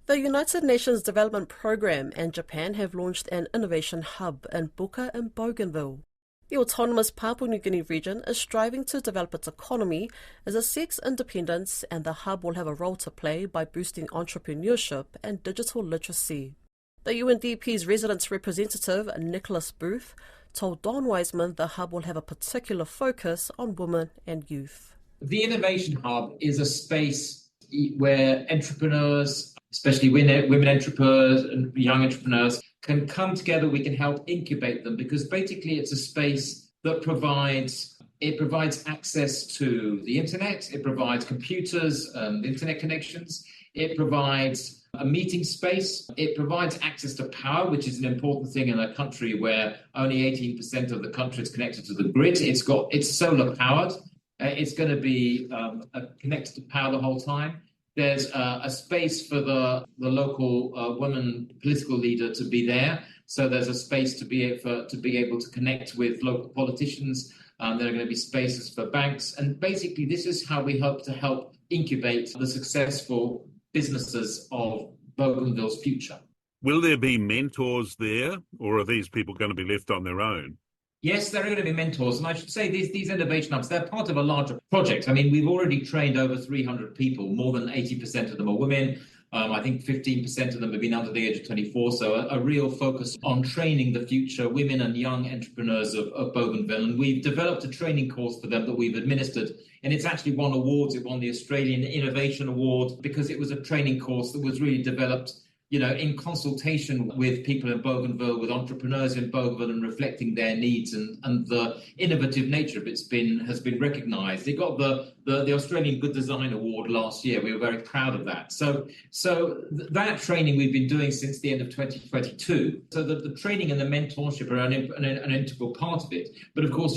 The United Nations Development Programme and Japan have launched an innovation hub in Buka in Bougainville. The autonomous Papua New Guinea region is striving to develop its economy as it seeks independence, and the hub will have a role to play by boosting entrepreneurship and digital literacy. The UNDP's residents representative, Nicholas Booth, told Don Wiseman the hub will have a particular focus on women and youth. The Innovation Hub is a space where entrepreneurs, especially women entrepreneurs and young entrepreneurs, can come together. We can help incubate them because basically it's a space that provides access to the internet, it provides computers and internet connections, it provides a meeting space, it provides access to power, which is an important thing in a country where only 18% of the country is connected to the grid. It's solar powered. It's going to be connected to power the whole time. There's a space for the local woman political leader to be there. So there's a space to be able to connect with local politicians. There are going to be spaces for banks. And basically, this is how we hope to help incubate the successful businesses of Bougainville's future. Will there be mentors there, or are these people going to be left on their own? Yes, there are going to be mentors. And I should say these innovation hubs, they're part of a larger project. I mean, we've already trained over 300 people. More than 80% of them are women. I think 15% of them have been under the age of 24. So a real focus on training the future women and young entrepreneurs of Bougainville. And we've developed a training course for them that we've administered. And it's actually won awards. It won the Australian Innovation Award because it was a training course that was really developed in consultation with people in Bougainville, with entrepreneurs in Bougainville, and reflecting their needs, and the innovative nature of it has been recognised. It got the Australian Good Design Award last year. We were very proud of that. So that training we've been doing since the end of 2022. So the training and the mentorship are an integral part of it. But of course,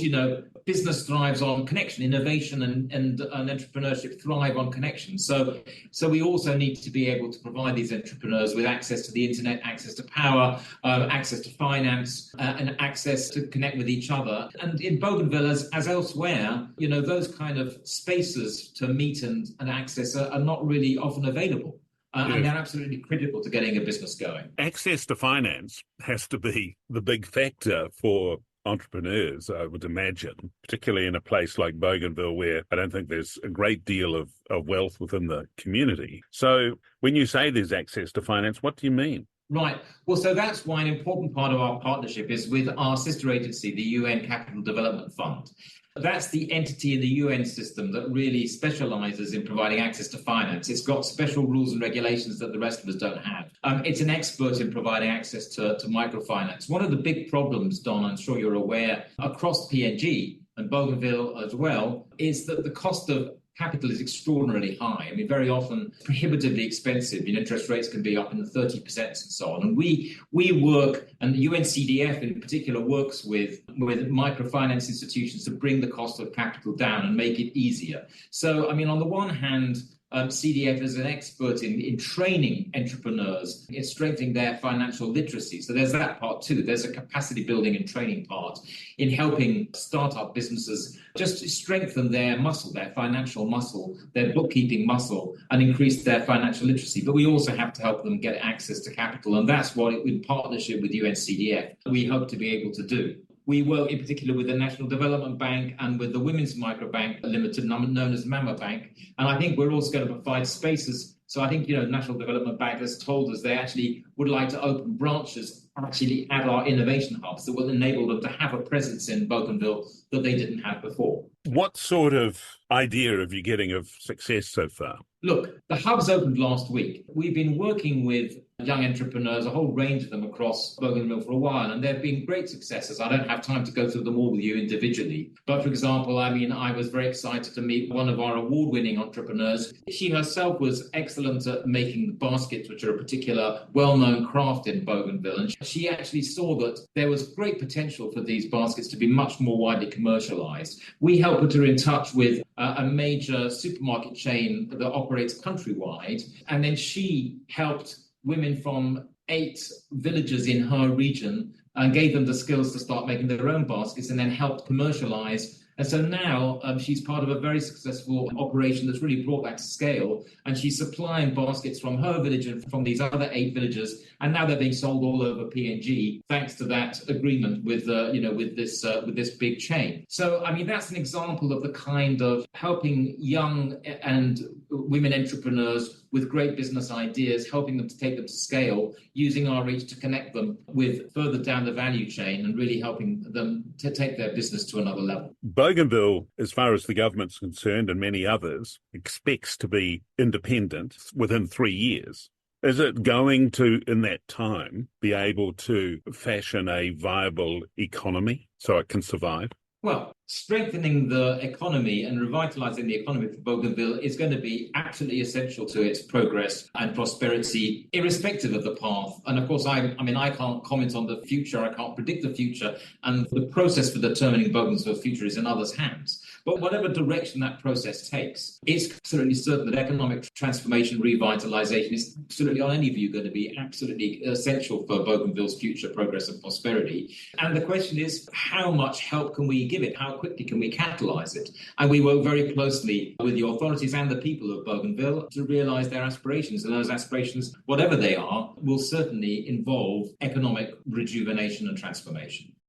business thrives on connection, innovation and entrepreneurship thrive on connection. So we also need to be able to provide these entrepreneurs with access to the internet, access to power, access to finance, and access to connect with each other. And in Bougainville, as elsewhere, those kind of spaces to meet and access are not really often available. And they're absolutely critical to getting a business going. Access to finance has to be the big factor for entrepreneurs, I would imagine, particularly in a place like Bougainville where I don't think there's a great deal of wealth within the community. So when you say there's access to finance, what do you mean? Right. Well, so that's why an important part of our partnership is with our sister agency, the UN Capital Development Fund. That's the entity in the UN system that really specializes in providing access to finance. It's got special rules and regulations that the rest of us don't have. It's an expert in providing access to microfinance. One of the big problems, Don, I'm sure you're aware, across PNG and Bougainville as well, is that the cost of capital is extraordinarily high. I mean, very often prohibitively expensive. Interest rates can be up in the 30% and so on. And we work, and the UNCDF in particular works with microfinance institutions to bring the cost of capital down and make it easier. So, I mean, on the one hand, CDF is an expert in training entrepreneurs, in strengthening their financial literacy. So there's that part too. There's a capacity building and training part in helping startup businesses just strengthen their muscle, their financial muscle, their bookkeeping muscle, and increase their financial literacy. But we also have to help them get access to capital. And that's what, in partnership with UNCDF, we hope to be able to do. We work in particular with the National Development Bank and with the Women's Microbank Limited, known as Mama Bank. And I think we're also going to provide spaces. So I think, National Development Bank has told us they actually would like to open branches actually at our innovation hubs that will enable them to have a presence in Bougainville that they didn't have before. What sort of idea are you getting of success so far? Look, the hubs opened last week. We've been working with young entrepreneurs, a whole range of them across Bougainville for a while, and they've been great successes. I don't have time to go through them all with you individually. But for example, I was very excited to meet one of our award-winning entrepreneurs. She herself was excellent at making baskets, which are a particular well-known craft in Bougainville. And she actually saw that there was great potential for these baskets to be much more widely commercialized. We helped put her in touch with a major supermarket chain that operates countrywide, and then she helped women from 8 villages in her region and gave them the skills to start making their own baskets, and then helped commercialize And so now she's part of a very successful operation that's really brought that to scale. And she's supplying baskets from her village and from these other 8 villages. And now they're being sold all over PNG, thanks to that agreement with this big chain. So, I mean, that's an example of the kind of helping young and women entrepreneurs with great business ideas, helping them to take them to scale, using our reach to connect them with further down the value chain and really helping them to take their business to another level. Bougainville, as far as the government's concerned, and many others, expects to be independent within 3 years. Is it going to, in that time, be able to fashion a viable economy so it can survive? Well, strengthening the economy and revitalizing the economy for Bougainville is going to be absolutely essential to its progress and prosperity, irrespective of the path. And of course, I can't comment on the future. I can't predict the future. And the process for determining Bougainville's future is in others' hands. But whatever direction that process takes, it's absolutely certain that economic transformation, revitalization is absolutely, on any view, going to be absolutely essential for Bougainville's future progress and prosperity. And the question is, how much help can we give it? How quickly can we catalyze it? And we work very closely with the authorities and the people of Bougainville to realize their aspirations. And those aspirations, whatever they are, will certainly involve economic rejuvenation and transformation.